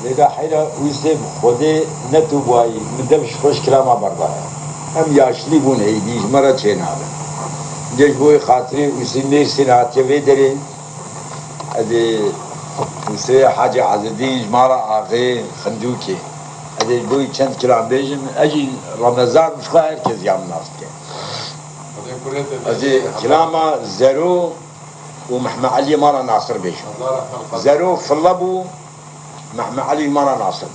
لذا حيلا ويسيب خودي نتو باي مدبش خوش كلاما بربا هم ياشلي بون هيديج مرة چين هذا جيش بوي خاطري ويسي ميرسين هاتي ويدرين ادي ويسي حاجة عزدي جمارة آغي خندوكي ادي بوي چند كلام بيجن اجي رمضان مش خواهر كز يعمل نافتك ادي كلاما زرو ومحمد علي مرة ناصر بيجن زرو فلبو محمد علي مرة ناصر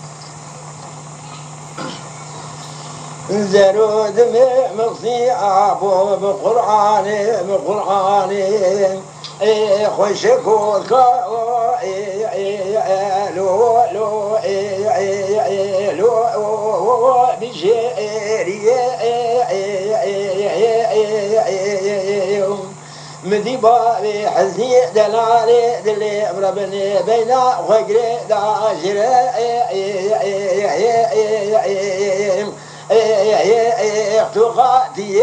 زرو دمع مصيعب بقرآني خوشكوك لو بشيري مديبا بحزني دلالي دلي مربني بين غيري داشر اختقاتي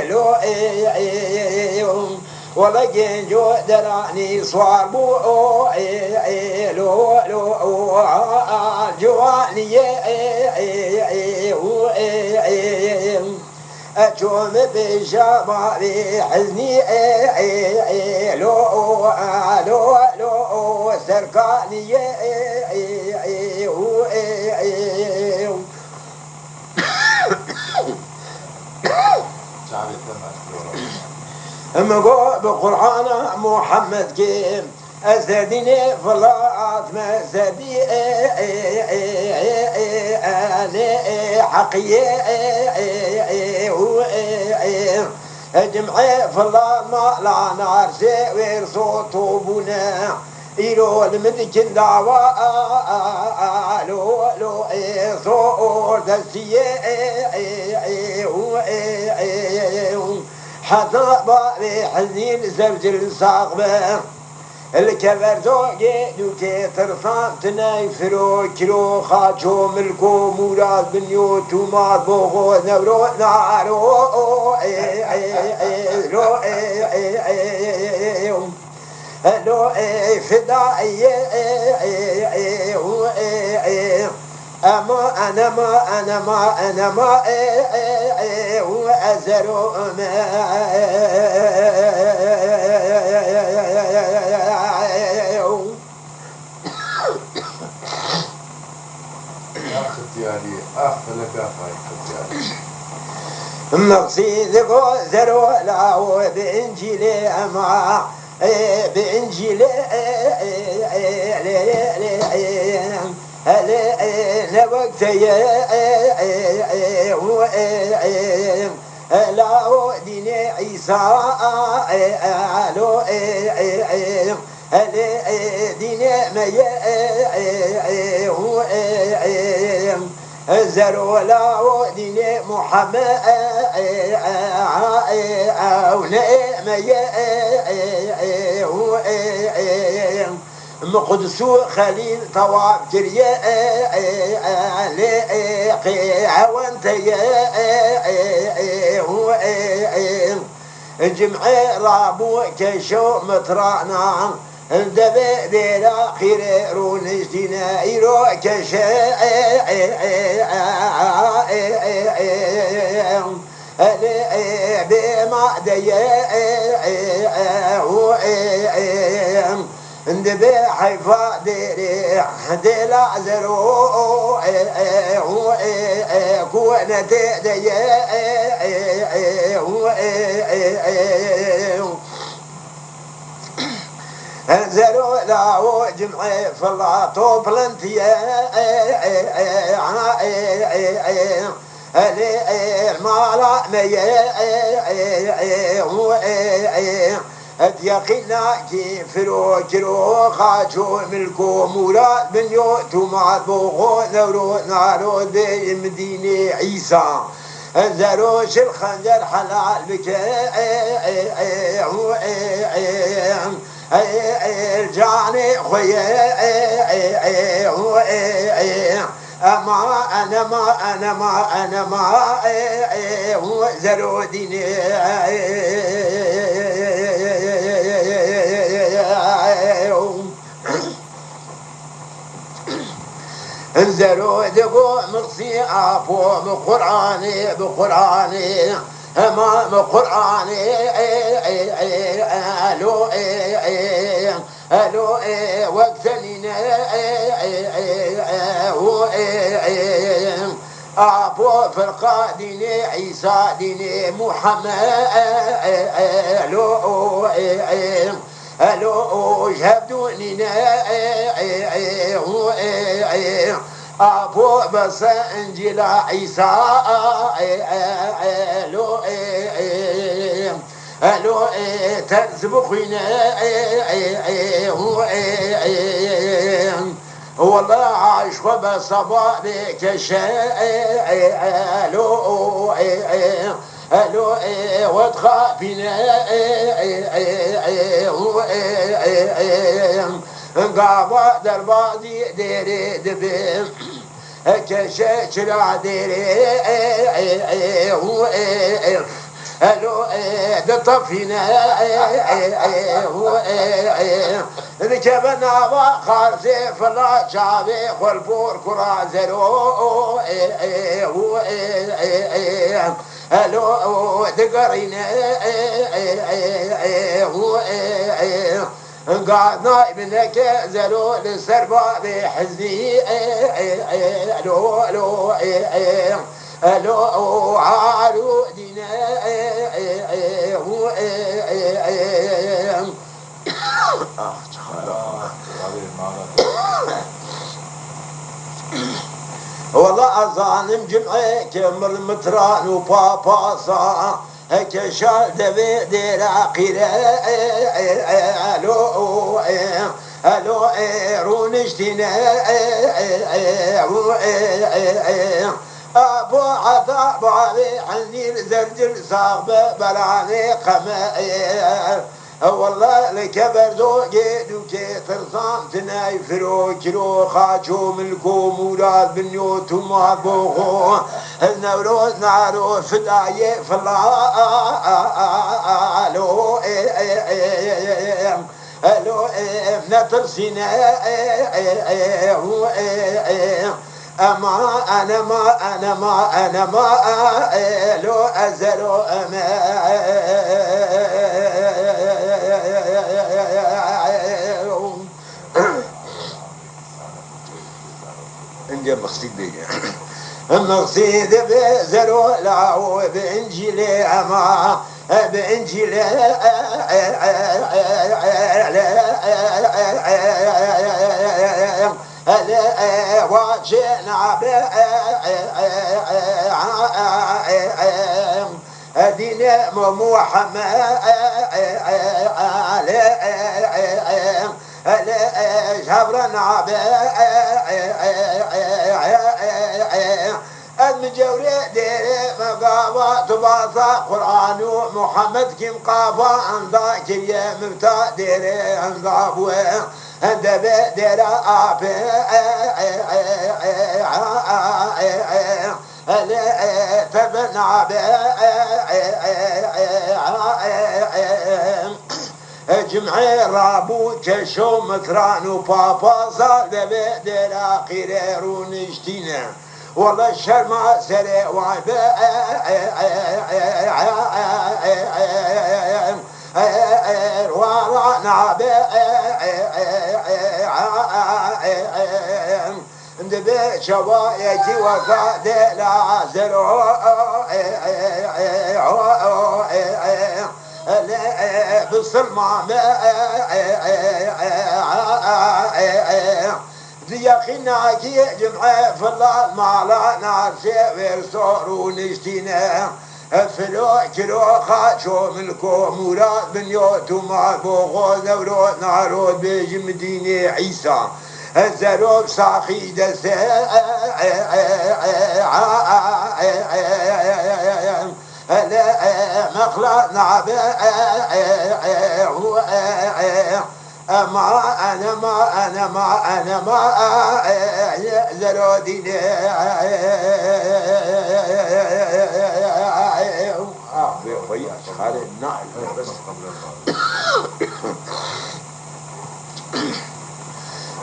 لو ولكن جو دراني صاربو لو جواني أجوم بشبابي حزني لو سركاني أما قول بقرآن محمد كيم أسدني فلات ما سدي حقي جمعي فلا ما لا نار سوير صوت بنا إيرو المدكن دعوة لو صوت دسيه حتى بابي حزين زوج الصاغبر الكبر زوجي دوتي ترفان تنايفرو كيلو خاچو ملكو مراد بنيوتو مات بوغو نورو نارو لو فدائي أنا ما أزرو مقصيد زرو لاو بإنجيل أما بإنجيل لوقتي لاو دين عيسى دين زرو لاو دين محمد مقدسو خليل طواب جريا عوانتي جمعي رابو كشو مترانا دبي بلا خير رونش دينا إيرو كشا بما ديا اندبي حيفا ديري ديلا زرو كونة ديا زرو لاو جمعي فلا طوبلنتيا المالا ميا اتيقنا كيفرو كرو خاجو ملكو مراد من يوتو مع بوغو نورو نارو دي مدينة عيسى زروش الخنجر حلال بك الجاني خويا أنا ما زرو ديني انزلوا دقوا مقصي عفو بقرآني ما بقرآني ألو ألو وقتني عفو فرقا ديني عيسى ديني محمد ألو ألو جهدوني عفو بس انجيل عيسى ألو ألو تزبخين والله عاش وبصبا بك شيء ألو ألو وتخافين قابا دربادي ديري دبي كشكرا ديري ألو دطفينا ذكبنا وخارزي فلا شابي والبور كرازلو ألو دقرينا قعدنا ابنك زلو للسربة بحزني ألو ألو ألو عالو دينا والله الظالم جمعي كمر المتران وباباسا هيك شال دبي دير عقيرة ألو ألو رونشتنا أبو عطا بعضي عني زرجل صاحب براني قمائر والله لك بردو جيدو كي ترصان تناي فرو كيلو خاچو ملكو مولاد بنيوت وما بوغو النوروز نعرو فداية فالله ألو ألو نترسينا أما أنا ما لو أزلو أما إنجا مقصد بيجي المقصد بزلو لاو بإنجيلي أما بإنجيلي واجنا دين محمد جبرنا المجوري ديري مقاوة تباطا قرآن محمد كم قافا عندها كريا مبتا ديري عندها بوه عند ديرا آبي تبنى جمعي رابو كشو متران وبابا صار دير آخير ونشتينا والله الشرمة سري وعبا ورانا دبي شوايتي وفاد لا زرو بالصلمة يقينا كي جمعة فلا ما لا نسير صور ونشتينا فلو كيلو خاشو ملكو مراد بنيوت وما بوغو دورو نارود بيجي مدينة عيسى الزروب صاخي دسي مخلط نعبي أنا ما زروديني ويا خالد نعم بس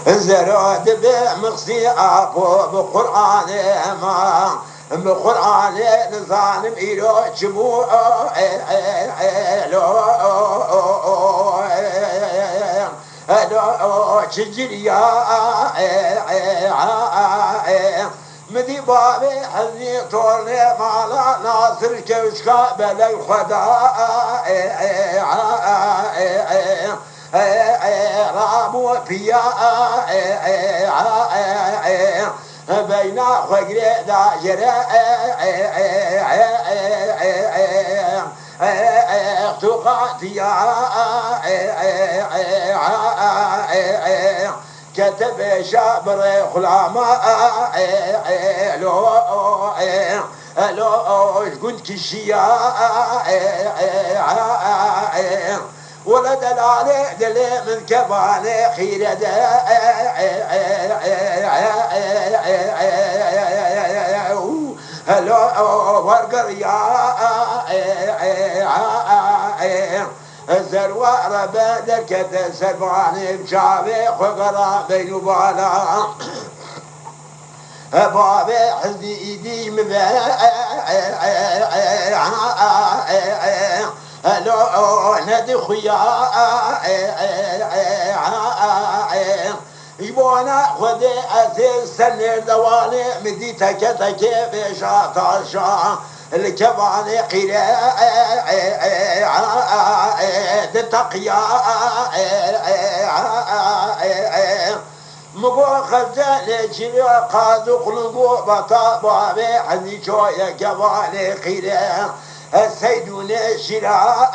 زرود بمقصي أبو بقرآن ما بقرآن نظام إيرو شبو شجريا مدي بابي حزني طولي مالا ناصر كوشكا بلي خدا رامو فيا بين خجر داجر اختقاتيا كتب شابر خلاما لو كنت كشيا ولد العلي دلي من كباني خير هلو ورقر يا الزروة ربادك تسرباني بشعبي خقرا بين بالا بابي حزي ايدي مبا لو ندي خويا يبونا خدي أسيس سنة دواني مدي تكي بشا طاشا الكباني قيرا تتقيا مقو خزاني جيرا قادو قلقو بطا بابي حزي شوية كباني قيرا السيدون شراء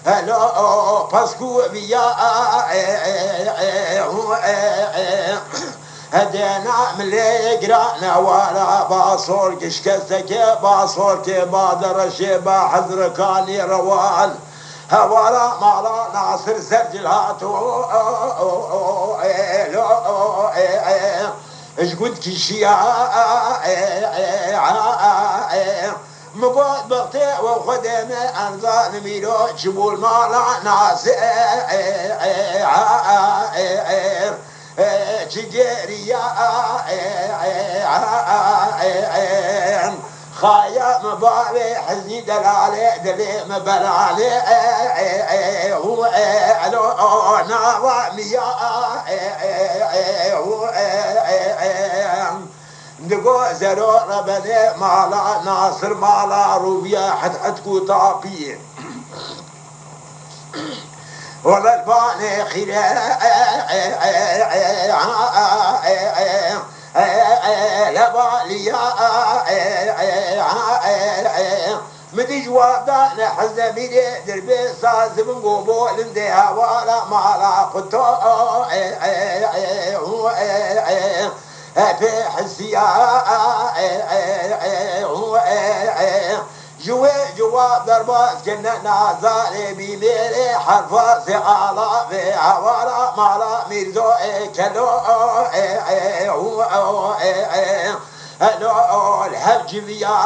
هلو باسكو بيا هدينا مليقرانا ورا باصور كشكستك باصور كبادر شبا حذر كاني روال هورا مالا ناصر سجل هاتو ايش قلت كشيا مقود بغتي وخدم انظار ميلو شبول مالا ناس تجاريا خايا مباري حزني دلالي دلي مبلالي هو ناوى ميا نقو زرو ربني مالا ناصر مالا روبيا حتكو طابي ولا الباني خير لباليا مدي جوابا نحزمي دربي ساز من قبول انديها ولا مالا قطو في حسيا جواب ضربات كنا نازالي بميري حرفا سعالا في عوارا مالا ميرزو كلو الحج بيا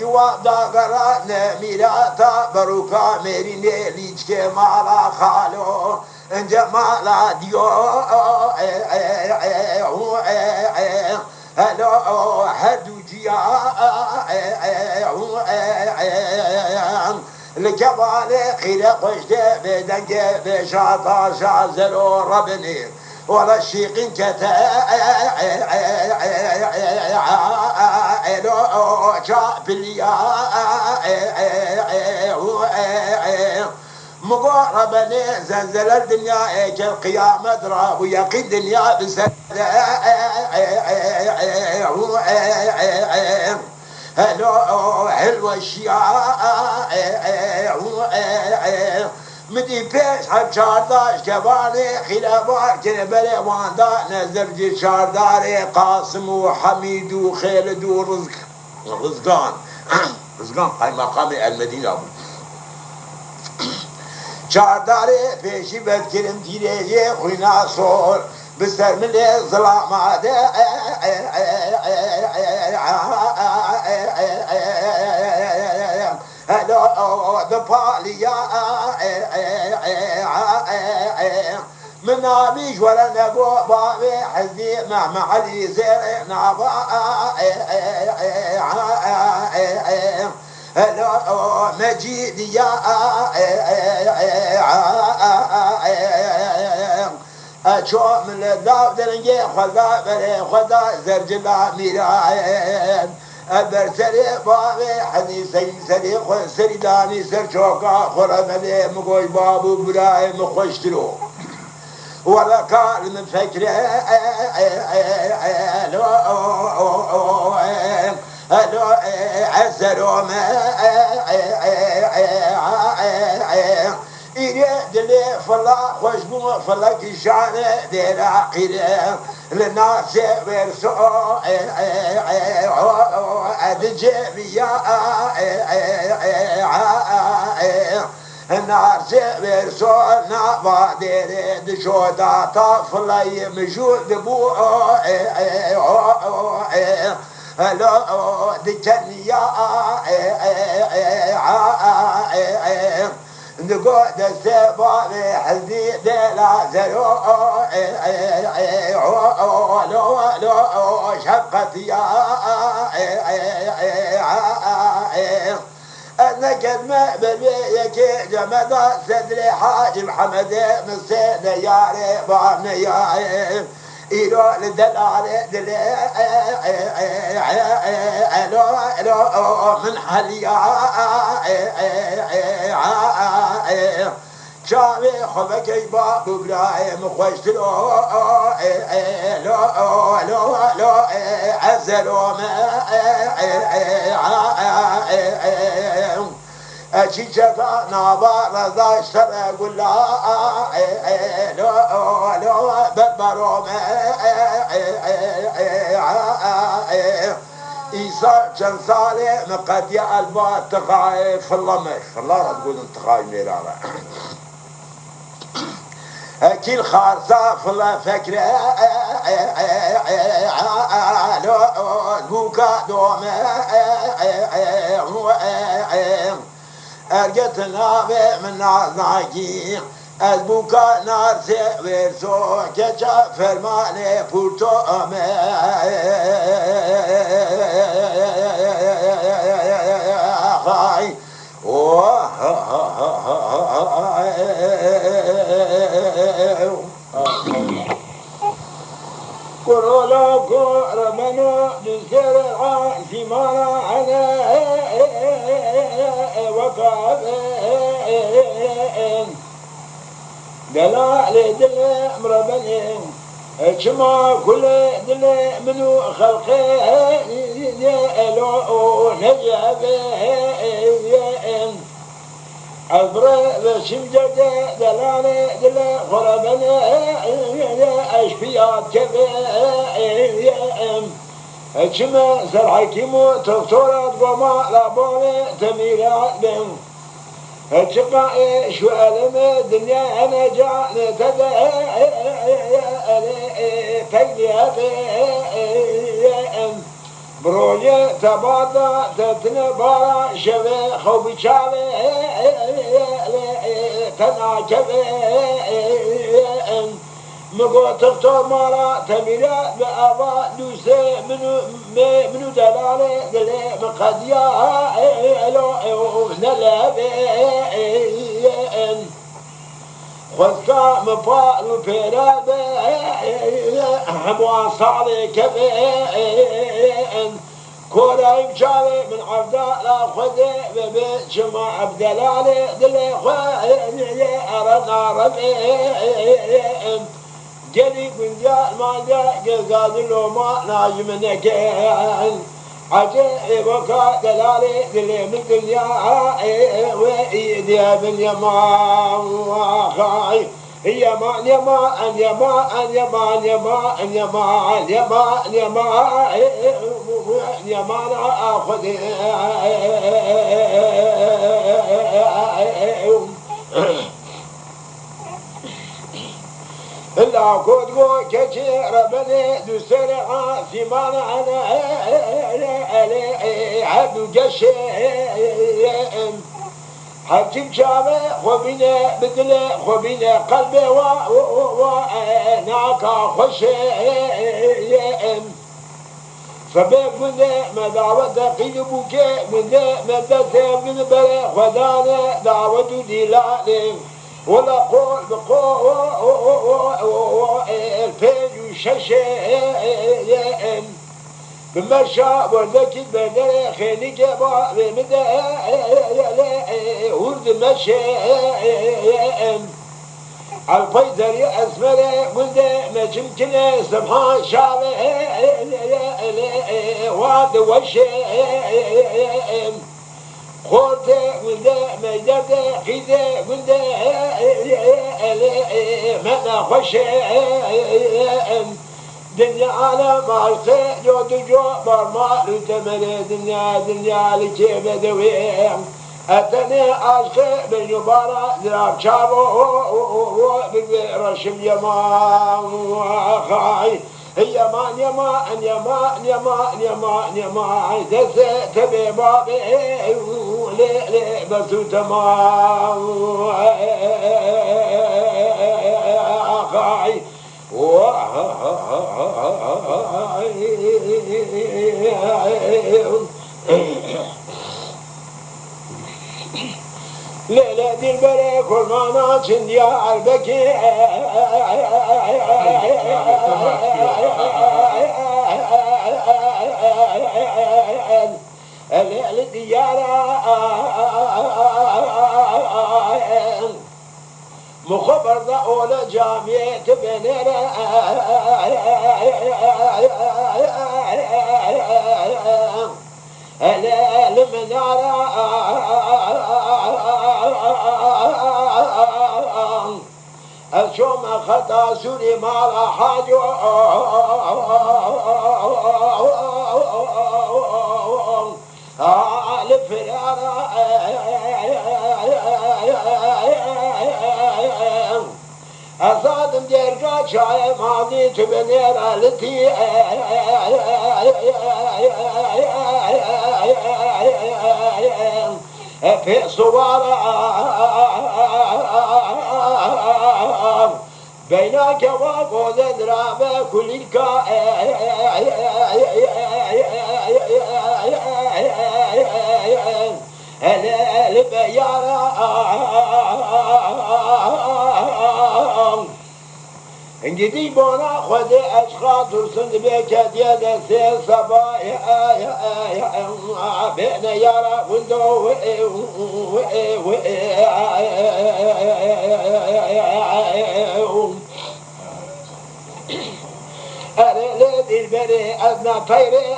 جواب داغران ميراتا بروكا ميريني ليجكي مالا خالو جمالا ديو هلو هدوجيا الجبال خير قشده بدنج بشاطا شازلو ربني ولا الشيقين كتا شابليا مقاربني زلزل الدنيا اجل القيامة دراب ويقين الدنيا بسد هلو حلوة الشياء مدي بيش حب شارداش كباني خلافات كنبري واندا نزل شارداري قاسم وحميد وخالد ورزقان رزقان هاي مقام المدينة شارداري بيشي بذكرم تيريجي خوينا صور بسر من الظلام عدا بباليا من أبيش ولا نبو بابي حزي مع علي زير نابا مجيد يا أشو من الذاب درنجي خدا بري خدا زرجلا ميراين أبرسري بابي حديثي سري سري داني سر شوكا خرملي مقوي بابو براي مخشتلو ولا قال من فكره لو عسروا ما يريد لي فلا خوشبو فلا كشانه دير عقيله للناس بيرسو الجميع النار بيرسونا بعدين دشودا طفلا يمشوا دبو لو دجنيا نقود السبع بحزي دلا زرو لو شقت يا أنا كلمة ببيك جمد صدري حاج محمد من سيد يا ريبان يا إلو لدلال دلي لو من حليا شامي خبك يباب إبراهيم خوشتلو لو عزلو ما أشي شفا نابا رضا اشترى قل لو ببرو ما إيسا كان صالح مقديا البات تقاي في اللمش الله رب تقول انتقاي ميرانا كل خارصة في الله فكرة بوكا دوما أرجتنا من نازناكي البوكا نار سيرسو كشا فرماني بورتو خاي كورولا كورمانو نسير عاصمانا على وكافين دلال دل مربنين اجمع كل دل منو خلقين يلو نجابين عبر شمجد دلال دل خربنا اشفيات كبين اجمع سرحكيمو تفطورات وما لابوني تميرات بهم اتشقى شو ألم الدنيا أنا جعل تدع فيها بروجة تباطا تتنبارا شبه خوبي شابه تناكبه مقو تفتور مارا تميرات بأبا دوسي منو دلالي دلي مقديا نلابين خذكا مبال وبيرابين مواصالي كبين كورا يمشالي من عبدال خذي ببيت شما عبدالالي دلي خوي أرنا ربين جلي من جاء ما جاء قال له ما ناجم نكين عجيب وكا دلالي دلي من الدنيا وإيدي باليمان وخاي يمان يمان يمان يمان يمان يمان يمان يمان يمان آخذ إلا كودغو كثير بني دسرعا في معنى عبد جشين حكيم شابه خبينه بدله خبينه قلبه وناكا خوش فبيك من ما دعوة قيل بوكي من ما دسه من بره خدانه دعوة دلالة ولا قول بقول الفيل وششه بمشى وردك بدر خينك با بمده ورد مشى الفيدر أسمر منده مجم كله سبحان شعبه وعد وشه خورته منده مجده خيده منده منا خوشه دنيا عالم عرصة جو جو برما لتمنى دنيا لكي بدوي أتني عشق بالجبارة ذراب شابو بالرشم يمان خاي يمان دس تبي بابي لي بسو تمام خاي ليلة دي البري كل ما ناچن يا عربكي الليلة ديارة مخبر ذا أولى جامعة بنيرة المنارة الشوم خطا سوري مالا حاجو الفرارة أصادم جرقا شاي ماضي تبنير التي في صوارا بينك وقود درابة كلك البيارة انجدي بونا خذ اشخاص ترسل بك ديال سي صبايا بين يارا وندو أريد البري أدنى طيري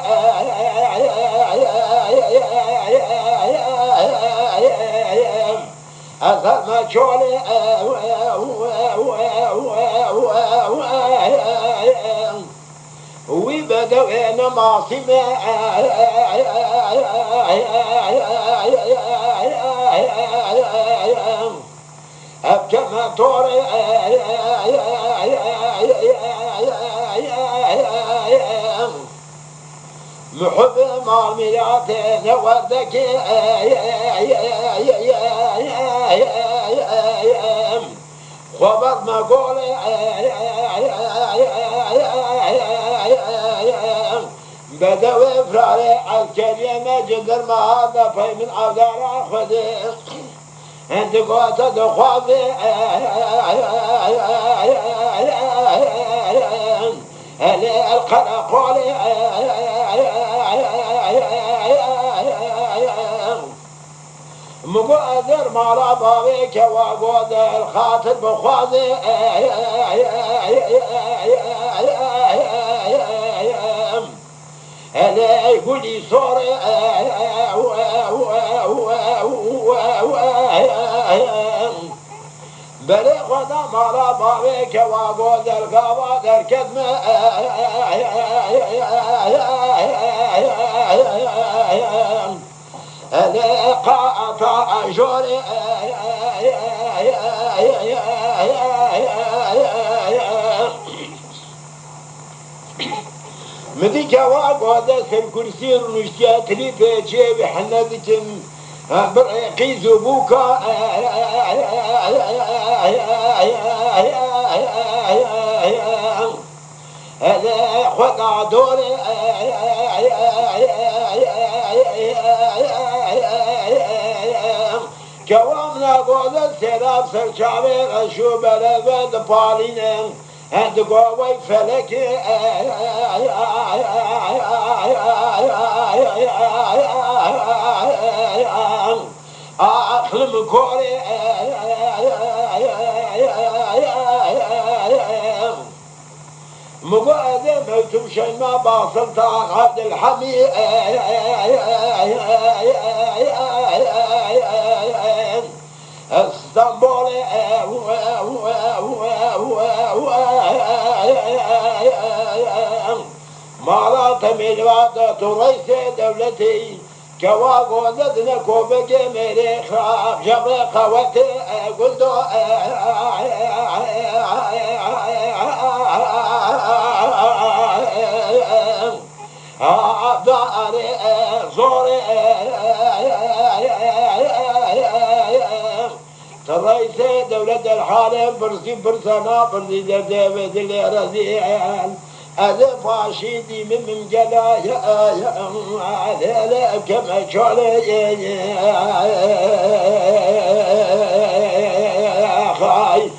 أثر ما شولي وبدأوا أنا معصمة أبكما طوري محب معاملات نوردك خبر ما قولي بدأوا إفراري الكلمة جدر ما هذا في من عذار أخذي انت قوات دخوافي القرى قولي مقادر مالا بابيك وقود الخاطر بخوازي يقولي صوري بلي خدا مالا بابيك وقود القواد الكدمة قاطع جوري مديك وقود الكرسي ونشتيات لي بيجي بحندكم برقي زبوكا هذا خدع دوري كوامنا قوز السلام سرشابير أشوب لبد بالين عند قوي فلك أخلم كوري مقعد موتم شيما باصل تاع عبد الحميد اسطنبول مرات ملوات رئيس دولتي كواغوزتنا كوبك مريخ جبر قوتي قلدو عبدالي زوري رئيس دولة الحالم برزي برزنا برزي دابد اللي رزيان هذا فاشيدي من جلايا هذا كما شالي خاي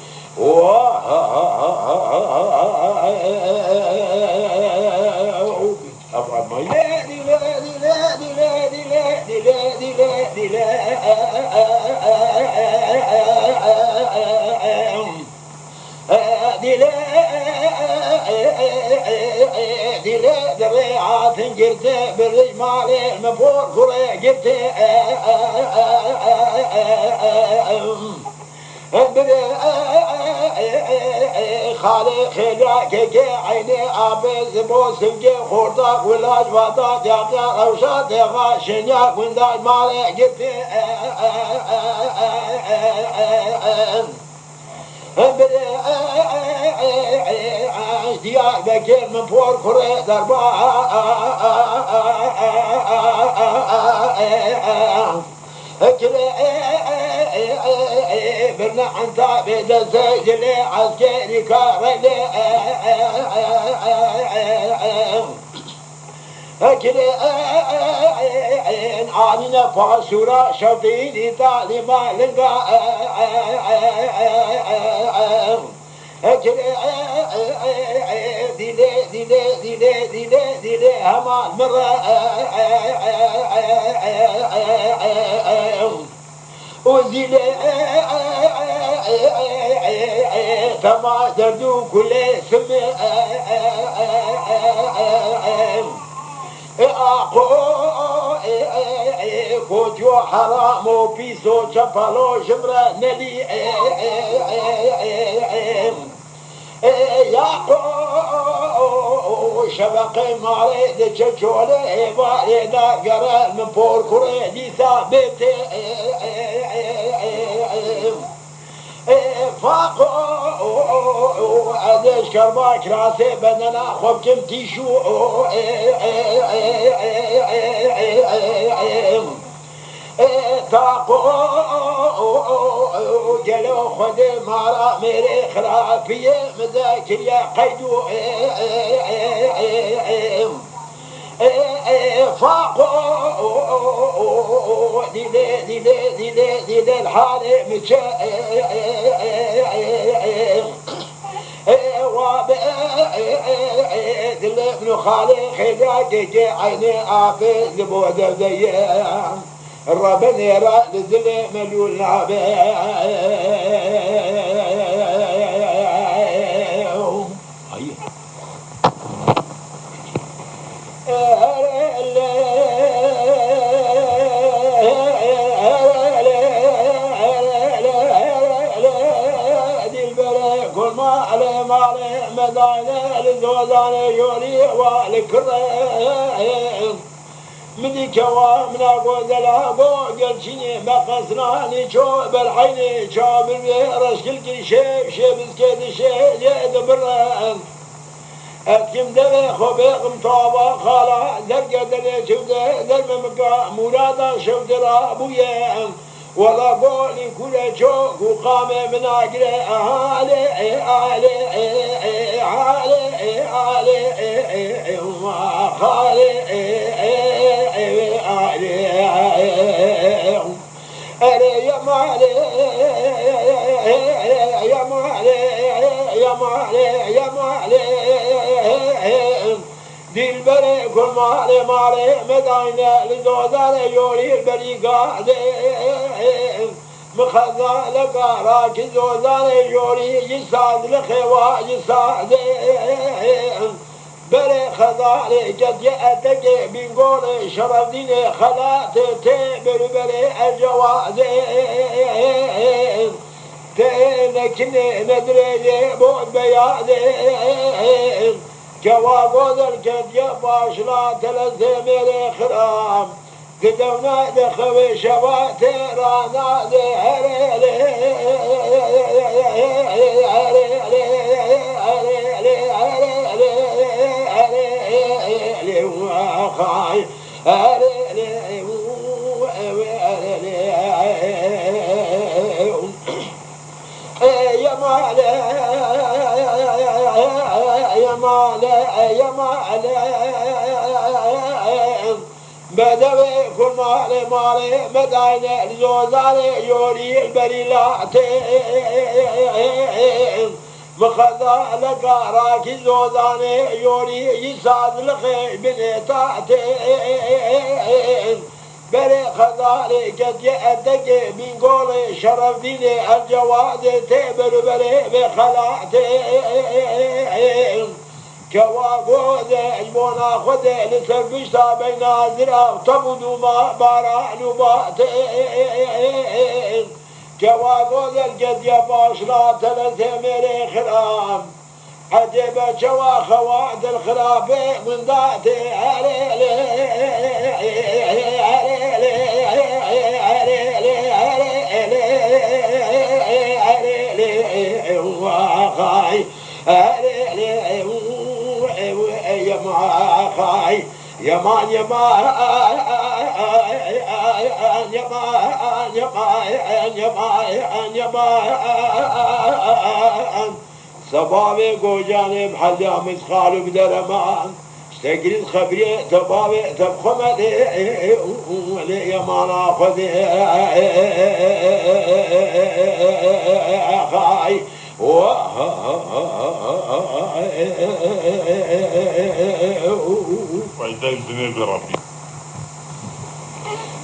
دريعات جرت بالرجمال المفور كرة جرت خالي خلاك عيني عبز بوسم خورتك ولاج وضاك يا روشات غاشنياك ونداج مالي جرت ديار بكير من فوق كرة دربا كرة برنا عن تابد الزجل عسكري كارلي كرة عالنا فاسورا شوطيني تعليما لنقا ديلي همان مرة وزيلي فما دردو كل سمي كوجو حرام وبيسو شبالو شمرا نلي يا شبقي ماري دجولي بايدا قرا من بور كوري ثابت فاقو ادش كرباك راسي بدنا خوب كم تيشو تاقو جلو خد مارا ميري خرافية مذاكر يا قيدو فاقو ديلي الحالي مشا دل ابن خالي خلاك عيني عافي لبود زيان الربن يرى لزل مليون لعبه مدانا للزوزان يولي والكرين مني كوامنا قوزلا قوزل شيني مقصناني شو بالحيني شو بالبيرش كل شيب شيب سكيد شيب يد بران اتكم دل خبيقم طابا خالا درجة دل شوده دل ممكا مرادا شودرا بويا ولا قولي كل شوك وقام من أجل علي علي علي علي خالي علي يا مالي يا مالي يا مالي يا مالي دل بري كل مالي مالي مدعينا لزوزان يوري البري قاعدين مخذا لك راكي زوزان يوري يسعد لخوا يسعد بري خذالي قد يأتك بنقول شرف دين خلات تبر بري الجواز تنكن ندري بود بياض جواب الكد يباش لا تلزم الخرام قدونا دخوي شوات رانا يا مالي بدوي كل مالي مالي مدعينا لزوزاني يوري البريلاتين مخذا لك راكي زوزاني يوري يسعد لخي بنتاتين بري خذالي قد يأتك من قولي شرف ديني الجواد تبر بري بخلاتين كواقود اجبونا خود لسربشتا بين زرع تبدو ما بارع نباتين كواقود القد يباش لا تلتمر خرام عجب جوا خواد الخراب من ذاتي يا ما خاي يا ما يا ما يا ما يا ما يا ما يا ما صبابي قوجاني محلي مسخال بدرمان اشتقري خبري صبابي تبخمد يا ما ناخذ خاي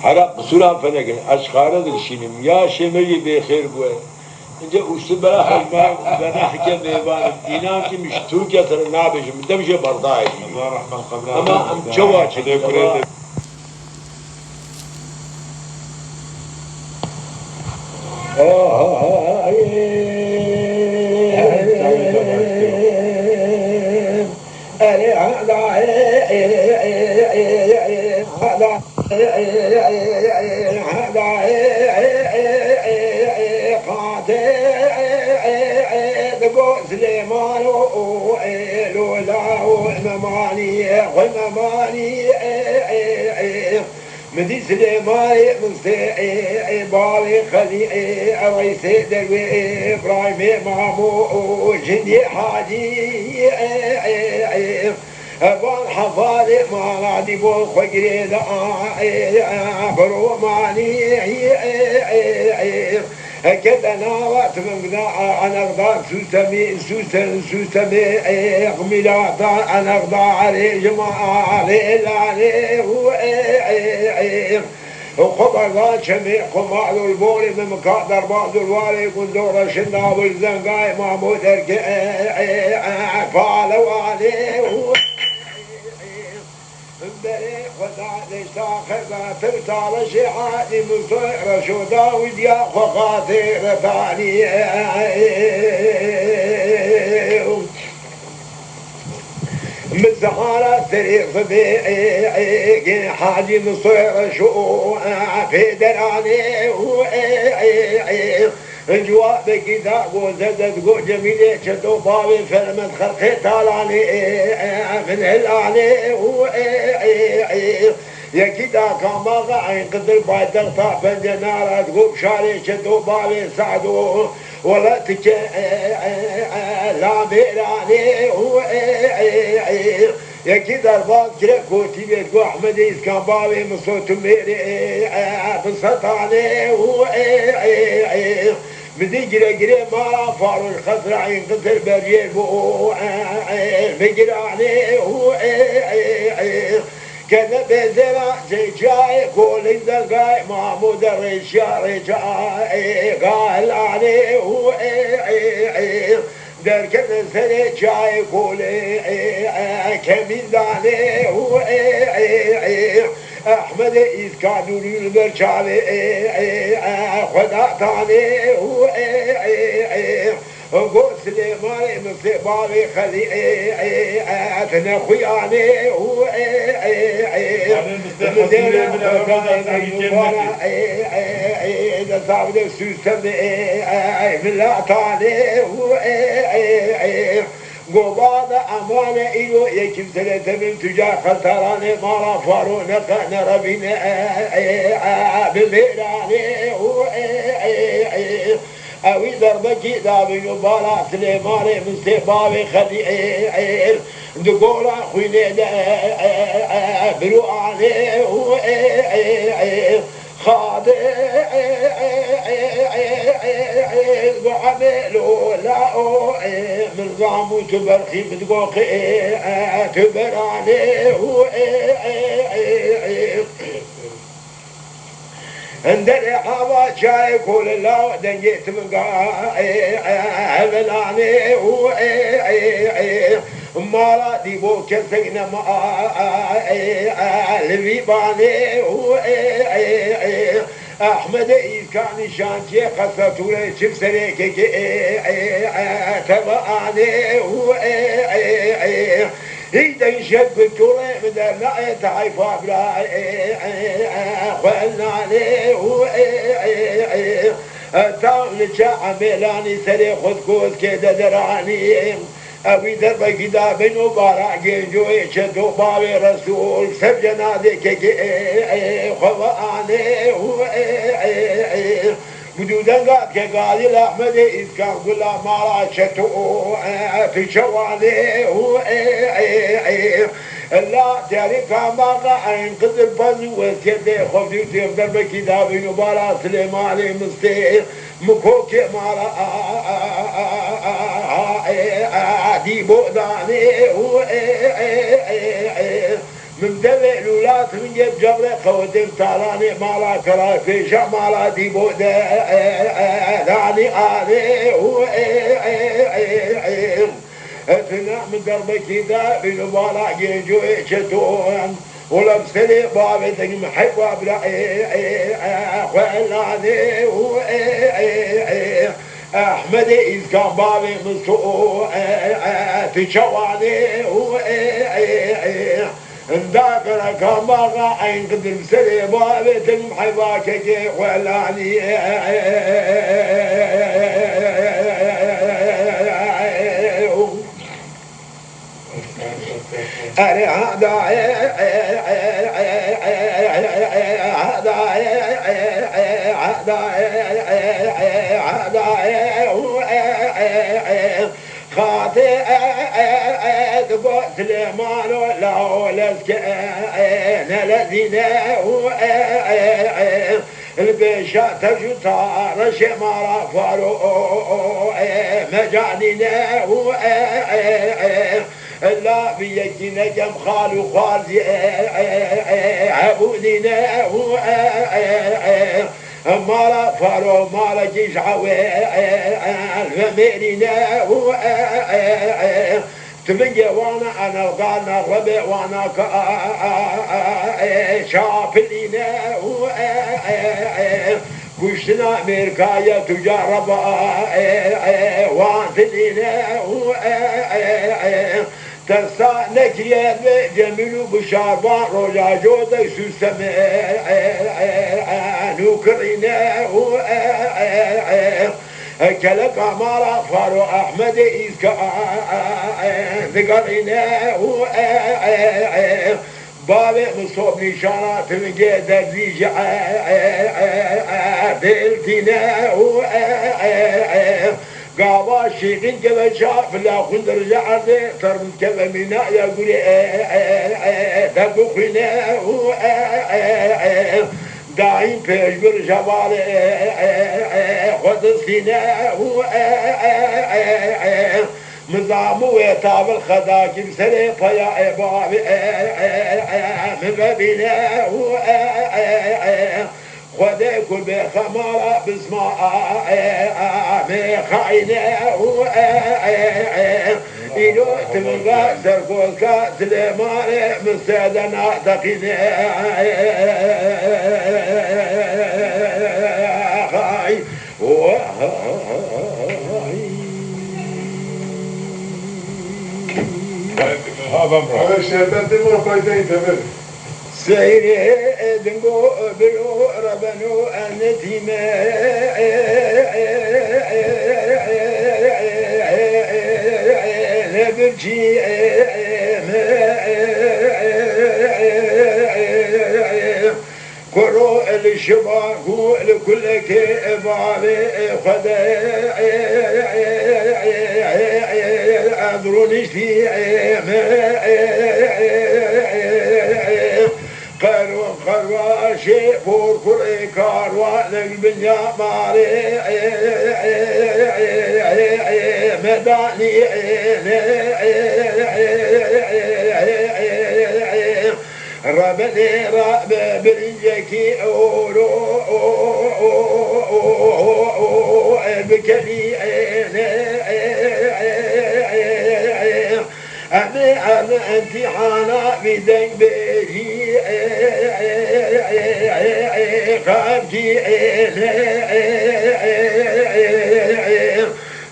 حرق بسولان فنقل أشخارة الشينم يا شمري بخير بوه اینجا اصول برای حجمه بنحکه میبانم اینام که مشتو کتر نابشم دمشه بردایی اما ام جوا چه کنه سليمان ولولا ومماني مدي سليمان مستعي بالي خلي عويس دروي ابراهيم مامو جندي حاجي بان حفالي ما غادي بو خجري لا برو ماني كذا ناوات من أنا أقدر سوسمي أغميلات أنا أقدر عليه جماعة عليه وقبر ذا شميع قمار البوري من مكادر بعض الوالي يكون دور الشناب والزنقاي معمود فعلوا عليه بريق وذالي ساخذة ترتال شعادي مصير شودا وديا خاطر ثاني مزحالة تريق بيك حاجي مصير شو في دراني الجواب كتاب وزدت قو جميلة شدو بابي فلمت خلقي طالعني من هلاني يا كدا كان باغا عين قدر بايد تغطى بنجنارة تقوب شاري شدو بابي سعدو ولا تك لا بيراني يا كدا الباق كوتي بيت قو احمد اسكان بابي مصوت ميري بسطاني بدي جري ما فارو الخضر عين قدر بريل بو بجراني كذا بزرع جاي كل الدقاي محمود الرجال جاي قال عليه در كذا سنة جاي كل كمين عليه أحمد إسكانوري البرشالي خدا تاني قول سليماني مصيباني خلي أتنا خياني مدينة مدينة إذا صعب السوسن من لا تاني قبادة أمانة إلو يكيب سنة من تجاه خلطراني مارا فارونة نربينا بالميراني أوي ضربكي دابي نبالا سليماني مستقبابي خليل دقولا خويني بروعاني خاضي وعملوا لا من ضامو تبرخي بتقوقي تبراني اندري حوا شاي كل الله دنجيت من هبلاني مالا ديبو كسينا ما لبيباني احمد كان شانتي قصته لي شف سريك تبعاني إذا يشب كوري من لا يتعيفا بلا خلنا عليه تاون عملاني سري خذ كوز كده دراني أبي درب كده بنو بارا جنجوي شدو بابي رسول سب جنادك خواني بدودن قاد كقال الأحمد إسكان قلا مالا شتو في شواني لا تاريخ ما عين قدر بني وسيدي خفيف تقدر بكتاب نبالا سليماني مستير مكوكي مالا دي بوداني من دبع لولات من جب جبر قوتم تالاني مالا كرافيش مالا دي بوداني آني اتنا من درب كذا بنبالا جيجو شتوان ولبسني بابي تنم حبا بلا خلاني احمد إذ كان بابي مسوء في شواني انداكنا كان باغا عين قدر بسني بابي تنم حبا كي خلاني أري هذا خاطئ تقول سليمان ولا لسكان الذين البشا تجوتا رشمارا فارو مجانينا لا بيكينا جم خالو خالدي عبودينا مالا فارو مالا جيش عوي الفميرينا تبنجي وانا انا وقالنا ربع وانا شافلينا كشنا ميركايا تجارب وانتلينا تسا نكريا جميلو بشاربان رجا جودا سوسم نوكرينا كلك مارا فارو أحمد إذكا ذكرنا بابي مصوب نشانات مجد زيج دلتنا قابا شيخين كذا شاف لا خندر جعد ترمت كذا منا يقول تبخنا داعين بيجبر جبال خد السيناء مزامو يتاب الخداك بسري فيا باب مبابنا خدك بخمارة بسماء مخاينة إلو تمنغا سرقوكا سليمان مسادنا تقينة سيري دنقو بلو ربنو النتيمة نبرجي كرو الشباك لكل كباب خدا أدروني في قروا شيفور كل كاروا للبنيا ماري مداني ربني رب برنجكي أولو بكلي أنا امتحانا بدن بيجي خابتي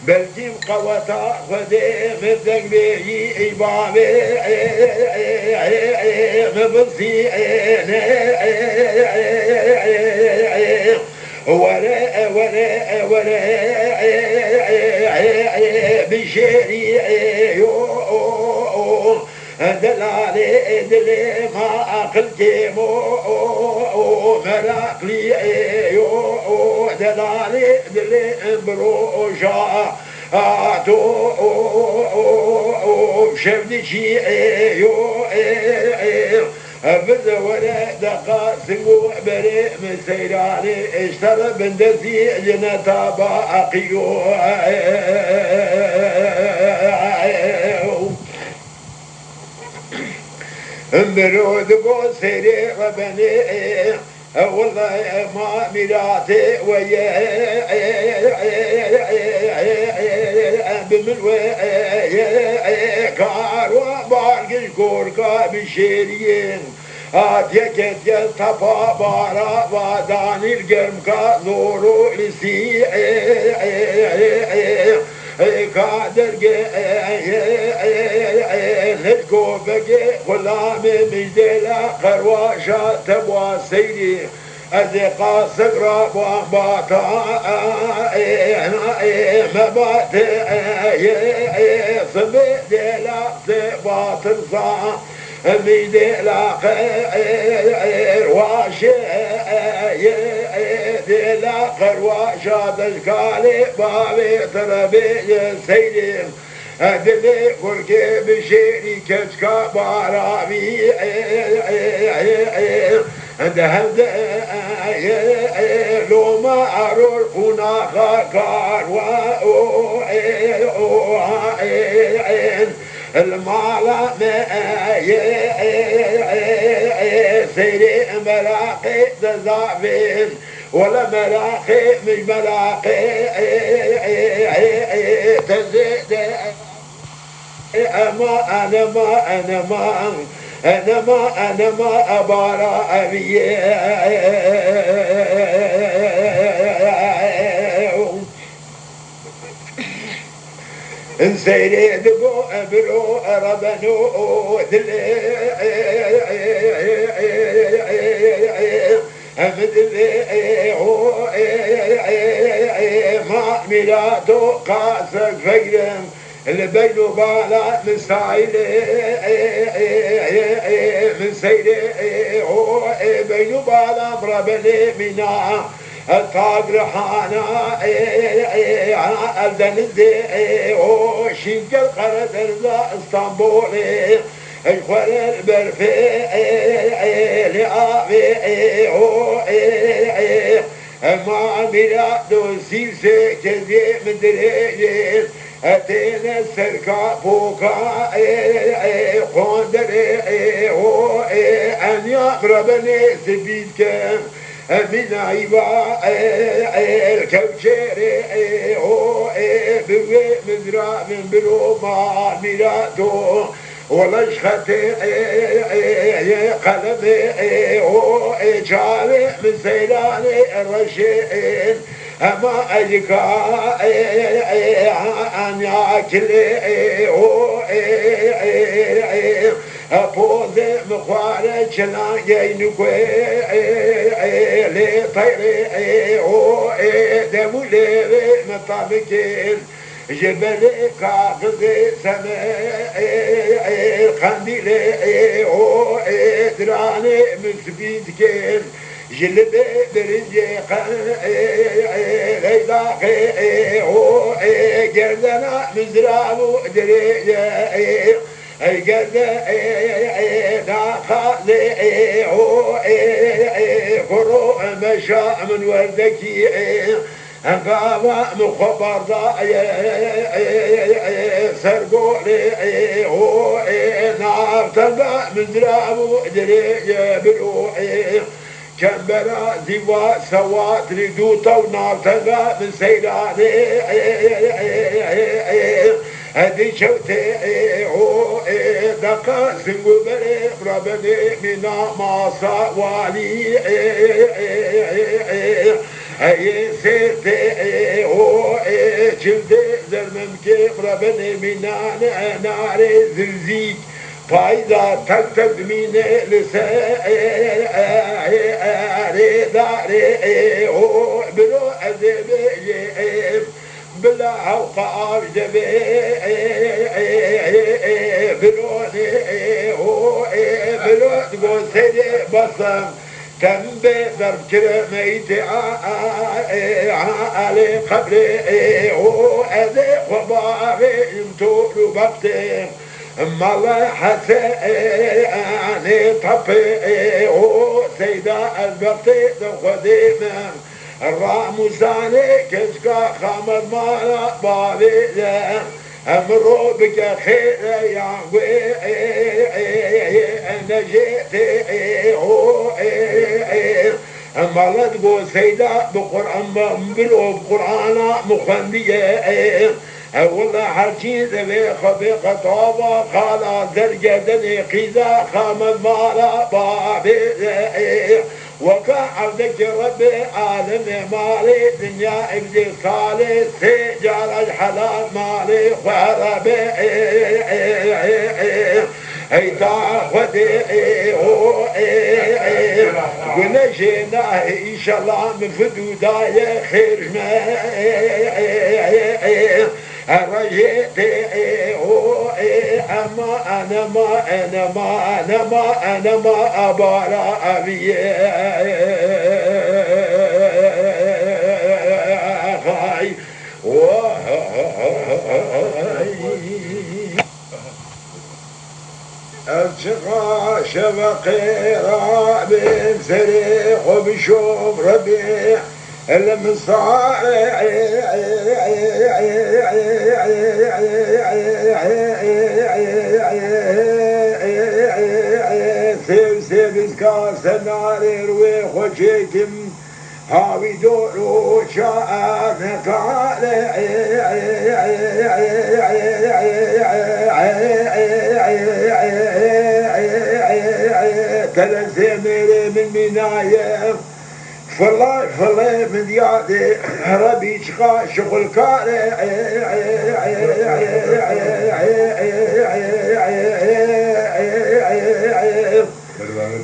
بلجيم قوتا خدي مدن بيجي إبامي مبصي ولا بشيري دلالي دلي ما أقلتي مراقلي دلالي دلي بروشا شفني شيء بذولا دقا سنقو بري مسيراني اشتر بندسي جنتا باقيو برود بو سيري ربني والله ما مراتي ويا بملوى كاروا بارقش كوركا بشيرين آتيك تبا بارا وداني القرمكا زورو لسي قادر نتكو بقي غلامي مجدلا قرواشا تبوا سيدي أزقا سقرا وأخباتا مبات صبي ديلا سبات رصا مجدلا خير واشي ديلا قرواشا تشكالي بابي تربي سيدي أدلي قلقي بشيري كتكا بارابي دهد لو ما أرور فنا خاكار المالا ما سيري ملاقي تزافين ولا ملاقي مش ملاقي تزيد أنا ما أبارا أبي سيري دبو أبرو ربنو ميلادو قاسك فيرم اللي بينه بالا مسائل من سيري هو بينه بالا مربلي منا الطاقر حانا الدنزي هو شيك القرد اسطنبولي الخوال البرفي لآبي هو ما ميلادو سيسي كذي مدريجين أتينا السركة فوقا قندر هو أن يقربني سبيتك من عيبا الكوشير هو بوي مزرع من بلوما ميلادو ولشخت قلبي هو جاري من سيلاني الرشيد أما أجكا أن يأكل هو أبوذ مخوارج لانجينكوي لطيري هو دولي مطابقين جبل كاغذي سماء قنديلي هو دراني مسبيدكين جلبي برنجي غيلاقي هو جردنا مزرابو دريجي الجرد ناقضي هو فرو مشاء من وردكي أنقام مخبر ضاي سرقولي هو نافتنبا مزرابو دريجي بروحي كمبرا زيوا سوا تريدو تو نافتنبا من سيراني هدي شوتي هو دقا سنقبري ربني منا ماسا والي اي سيرتي هو جلدي زرممكي ربني منا ناري زلزيك فايدا تكتب مين لساري داري هو بلو أذبي بلا عوقاب جبي بلوني هو بلو تقول سيدي بصم كم بضرب كرميتي علي قبري هو أذي وبابي يمتول بقتي ما الله حساني طفي هو سيدة البقتي خديمة الراموساني كشكا خامر مالا بابي أمرو بك خير يعوي أنا جيتي هو أما لا تقول سيدة بقرآن بقرآن مخندية والله حركي ذبي خبيقة طابة قال زرجدني قيزة خامد مالا بابي وكعبدك ربي عالم مالي دنيا ابدي صالي سجال الحلال مالي خربي اي تاخذي قلنا جينا ان شاء الله من فدودا خير ما رجيتي اما انا ما ابارا ابي خاي الشقا شبقي رابي سريح وبشوم ربيع المصارع سيب كاس النار يروي خشيكم هاوي دور شاء تعالى تلزمني من منايا فالله من ديادي ربي شقا شغل كاري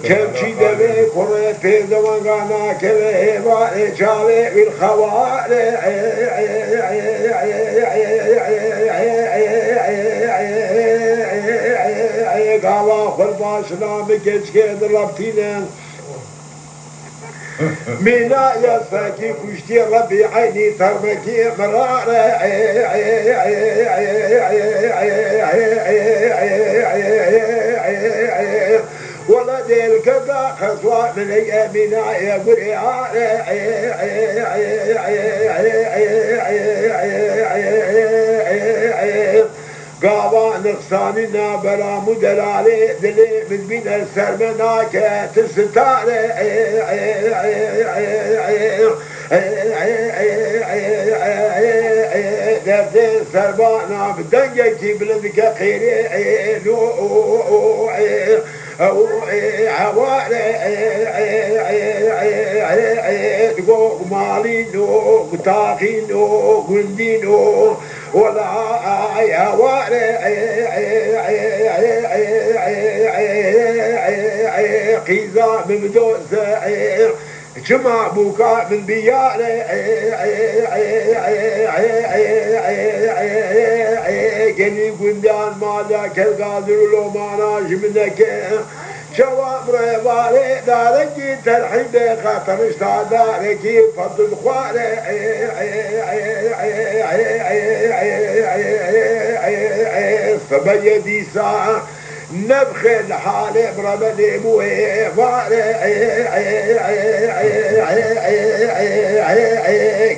كم شي دبيك خريت في زماننا كذا شالي بالخوار قال خرباشنا مكشكد ربتنا منا يسكي كشتي ربي عيني ترمكي مرار ولد الكذا خصوة من أيامنا يا قريعة قاوا نقصاننا بلا مدلالي دلي من بين السرمناك تستار دفتي سربانا بدنجي بلدك خيري لو عوالي تقوق مالينو تاخينو قندينو ولا عوالي قيزة ممدوسة جمع بوكا من بيالي قني قندان مالك القادر لو معناش منك شوام ريبالي داركي تلحين خاطر اشتاداركي فضل خوالي فبيدي ساعة نبخل حالي برمدي بوي فاري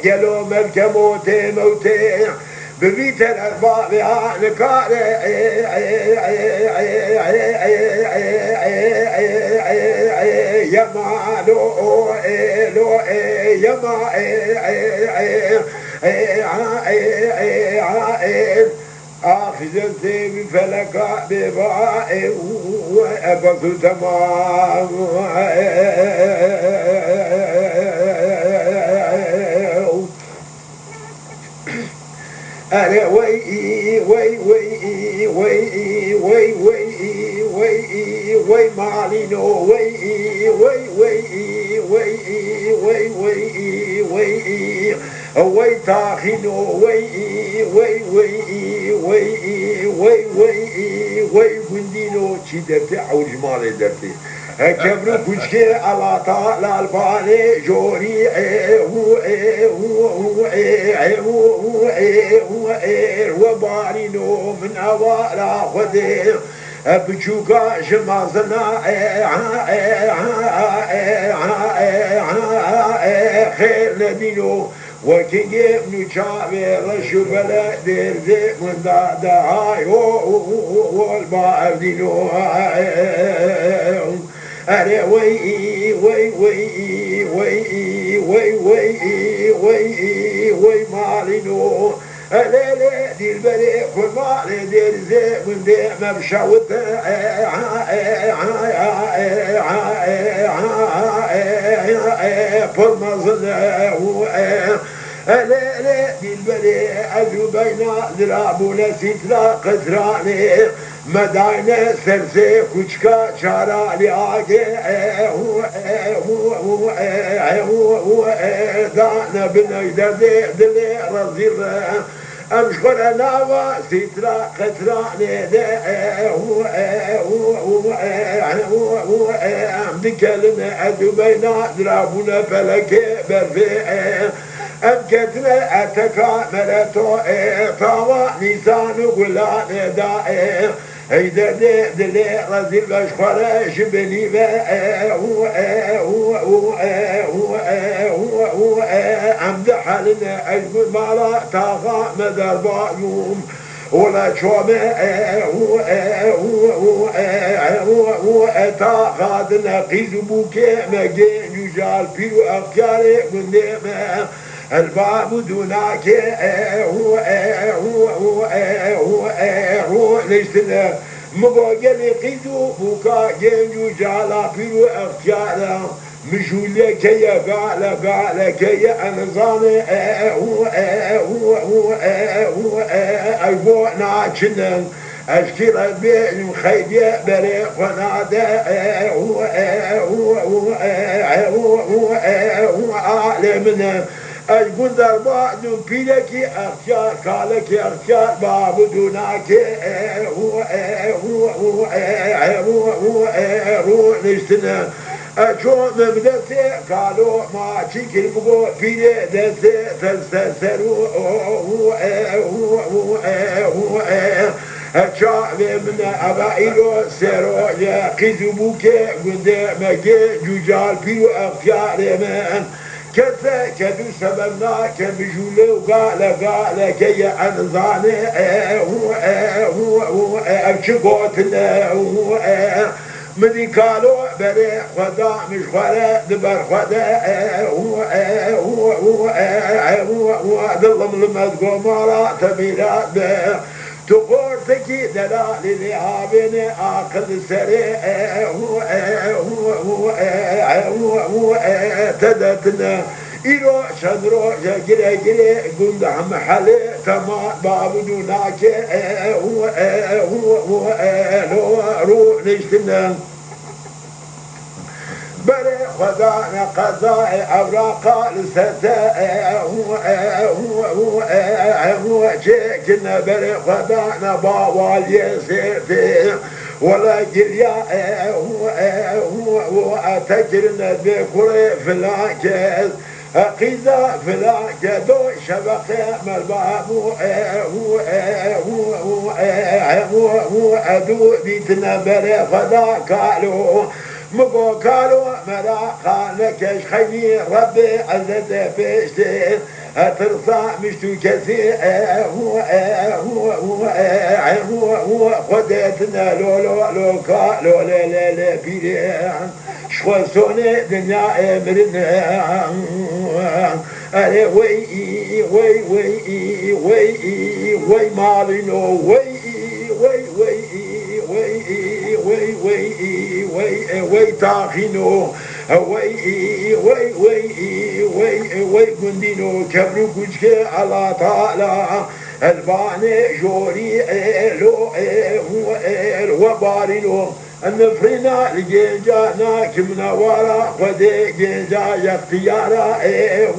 قالوا ملك موتي موتي ببيت الأرباب يا نكاري يما لو لو يما آخذتي بفلك ببائي وأبث تمام أنا وي وي وي وي وي وي وي وي مالينو وي وي وي وي وي وي وي وي تاخينو وي وي وي وي وي وي وي قندينو شي درتي عوج مالي درتي كبرو كشكي على طال الباني جوري وبارينو من أولا خذي بجوكا جمازنا خير نبينو وكي ابن شابي رشو بلا دير ذي من دعاي والبعر دينو أري وي وي وي وي وي وي وي وي مالينو ليلي دي البلي كل مالي دير زي من دي مبشوت كل ما ظل ليلي دي البلي أجو بين ذرابونا سترا قدراني مداينة سرسي كوشكا شارع لعاكي دانا بنايدة دلي رزير أمشخر ناوى سترا قدراني بكلمة أجو بين ذرابونا فلكي برفي أمكتنا أتكاملتو طاوى نيسان قلان دائر هيدا دلي رزيل بشخرة شبني عمد حالنا أجمل مالا تاغا مدربا يوم ولا شومة تاغادنا قيزبوكي مجين يجال بيو أفكاري من ديما الباب دوناك ليشتنا مباقل قيدو بوكا جنجو جالا بيرو أفكارا مشولي كي قال كي أنظاني أيبو ناكنا أشكر بين خيبية بريق ونادى هو عالمنا أجبن دربات بيلك أخشار قالك أخشار باب دونك هو نشتنا أشوف مبدأ قالوا ما شكل بقول في دسة فلسفروا الشعب من أبائلو سروجا قذبوك قدامك جوجال بيو أخيار من كذا كذو سببنا كبجولو قال كي أنظاني هو أبشقوتنا مدي قالوا بري خدا مش خلا دبر خدا هو ظلم لما تقوم على تبيلات تقولتك دلال لعابين عقد سريع هو تدتنا إلو شدرو جري قند عم حلي تما بابدوناك هو رو نجتنا بري خدانا قضاء أوراق لستا هو كنا بري خدانا باوال يسيرتي ولا جريا هو أتجرنا بكري فلاكس قيزا فلاك دو شبكة ملباب هو أدو بيتنا بري خدا قالوا مقو قالوا مرا خانكش خيني ربي عزت فيشتين ترصى مشتو كثير هو خدتنا لو قالوا لا بيريان شخو سوني دنيا مرنا أري وي مالينو وي تاخينو وي قندينو كبرو كجك على طالع الباني جوري هو بارينو النفرنا لجيجانا كمنا ورا ودي جيجا يختيارا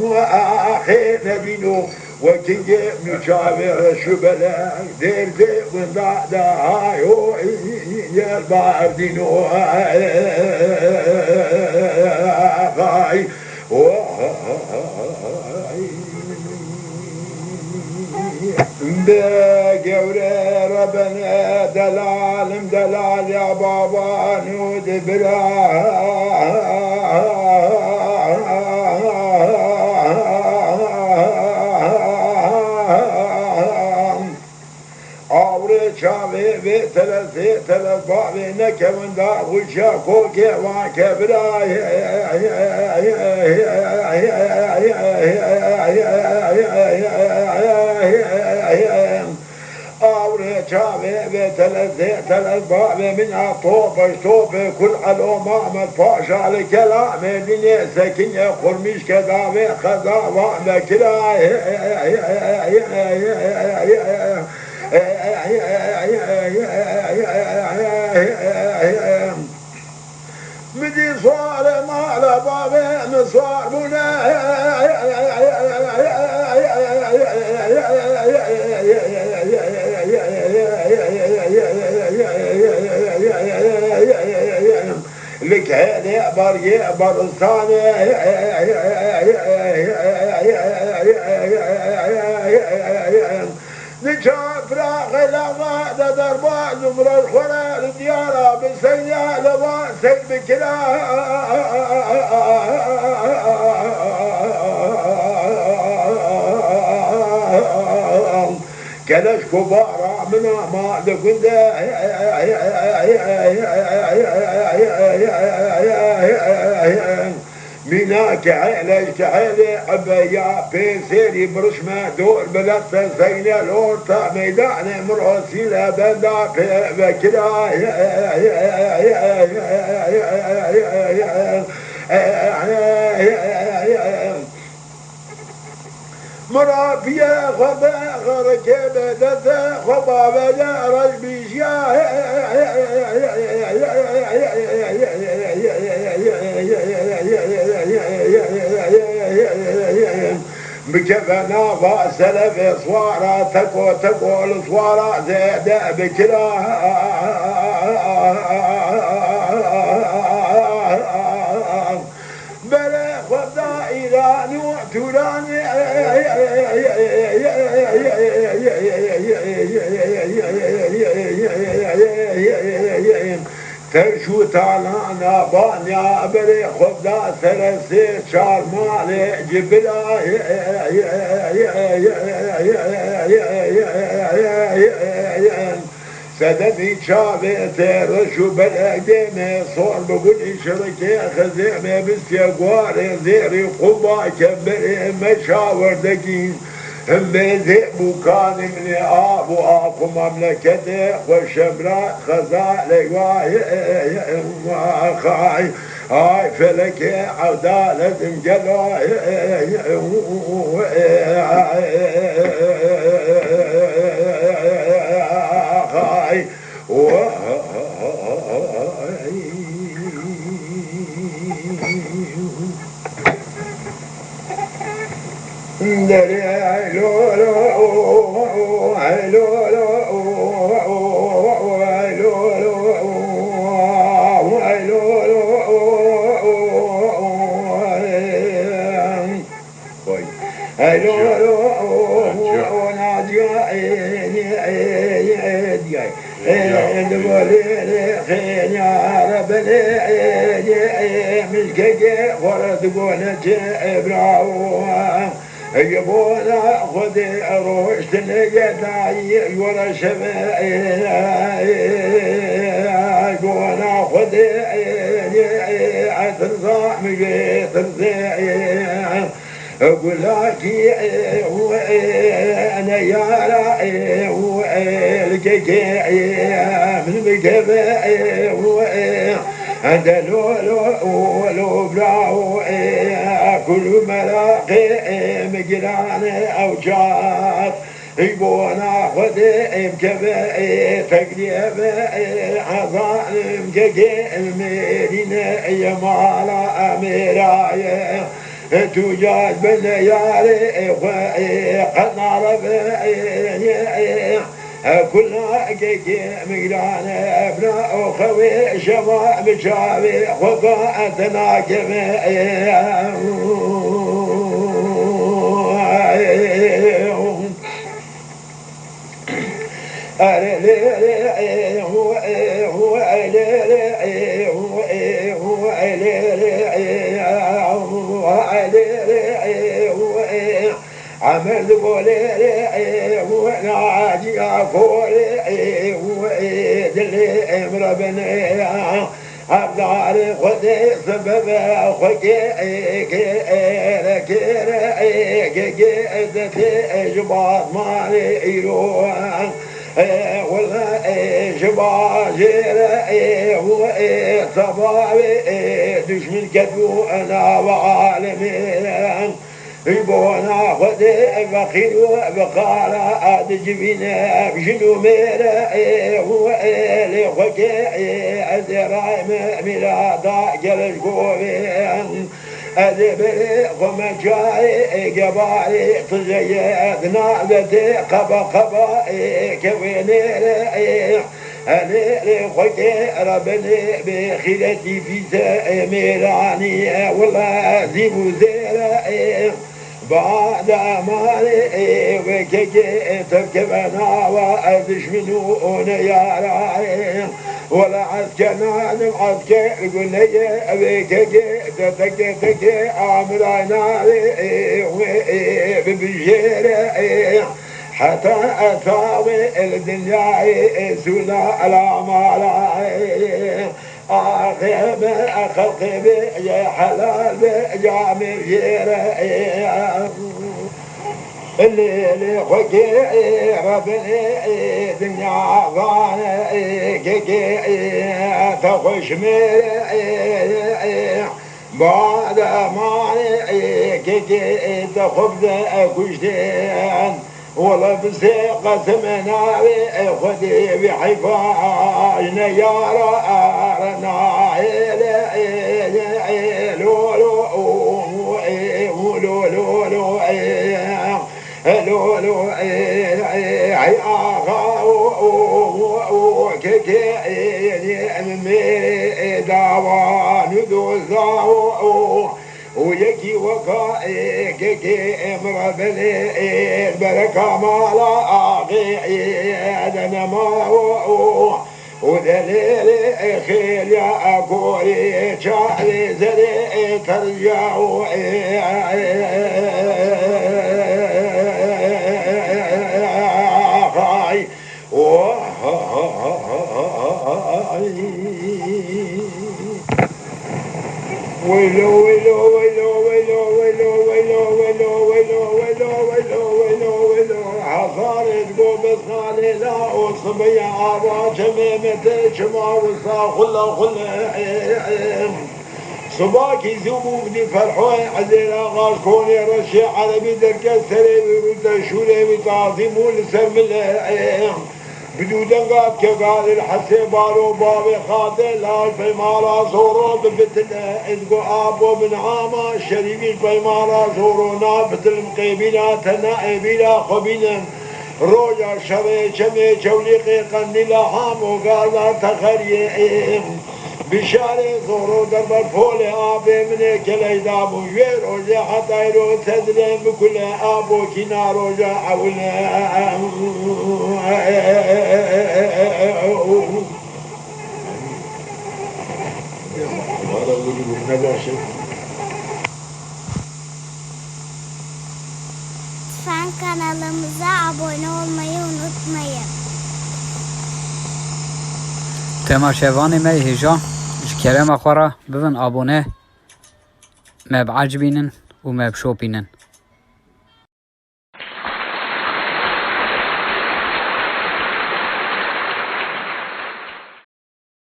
هو آخر نبينو وكنج نشابر شبلا دير دي وندا دا هايو يالبار دينو غاي بقوري ربنا دلال يا بابا نود بلا عوري شابي بثلاث بابي نكمن دا وشا كوكي وكبرا أوري شابي بثلاث بابي من عطوب كل علوم مدفعش على كلام الدنيا سكين يقول مش كذا خذا وعند كلا مدي صار مال بابي نصار بنا لك هذا برستاني نشاف راغي لما دربا زمر الخلا الديارة بسيا لما سيد بكلا كلاش كبارا منا ما لكندا مناك عيلة كعيلة عبايا بيسيري برشمة دور بلغت سينا الورطة ميدان مرأسي لبدا بكرا مرافيا خبا خركبة دتا خبا بدا رجبيشيا بكفنا فاسلف صوارا تكو الصوارا زاد بكلا بلا خدا إذا نوتراني ترشو تالانا بانيا بري خدا سرسي شارمالي جبلا سدمي شابي ترشو بالأقديم صور بقول شركي خزيمي بسيقواري زيري قبا كبري مشاور دقين هم ذئبوا كان من أبو مملكته والشمرات خزالي خاي هاي فلك عدالة مجلو خاي يبونا خذ روشت نجداي ورا شمائنا يبونا خذ عترضا مجيت رضاي أقول لك أنا يا رأي الكيكي من بكبائي أنت لولو بلاو كل ملاقي مجران أو جات يبونا خذ بكبائي تقريب عظام كي المدينة يمالا أميراي تجاج بالنياري قد نعرف كل كيكي مقران ابناء خوي شباب شابي خفاتنا كما عمل قولي وناجي أقولي ودلي أمر بني أبدار خدي سبب خكي كير كير جبات مالي يروح ولا جباجير صبابي دشمن كدو أنا وعالمي يبونا خذ بخير وبقارة أدجبنا بجنو ميرا وإلي خكي أزراي ميلادا جلش قوي أدبري خمجاي قباري تزيد نادتي قبا كوينيري أنا خكي ربني بخيرتي في ميراني والله زيبو زيري بعد مالي وكيكي تركبنا وأدش منون يا راعي ولا عسكنا نمعسكي قلنا وكيكي تكي عمرنا ببجيري حتى أصابي الدنيا سونا الأعمال أخلقي بي حلال بجامي جيري اللي خكي ربني دنيا غاني كيكي تخش مي بعد ما كيكي خبز كشتين والله بسيقة مناوي خدي بحفاج نيارة ويكي وكائي كيكي امر بلي بركة مالا اغي ادنا ما ودليل خيل يا اكوري شعري زري ترجعوا ويلو ويلو ويلو ويلو ويلو ويلو ويلو ويلو ويلو ويلو ويلو ويلو حصارت قوبسنا ليلا وصبيا عبا شميمة شما وصا خلا خلا صباكي زبوك دي فرحوي عزيلا غاشكوني رشي عربي دركة سري ويرد شولي بتعظيمو لسرمله بدودن قاد كقال الحسيبان وبابي خاطر لا الفيمارا زورو بفتنا ادقو ابو بن عاما الشريف الفيمارا زورو نافت المقيبينات النائبين خبينا روجا شبي شمي شوليقي قندلا حام وقال تخريم بشاري زورو درب الفول ابي من كلي دابو وير وجا حتى يرو تدرين بكل ابو كنا روجا اولا Lütfen kanalımıza abone olmayı unutmayın. تماشاواني مي هجا كلام أخرى بفن أبونه ما بعجبينن وما بشوبينن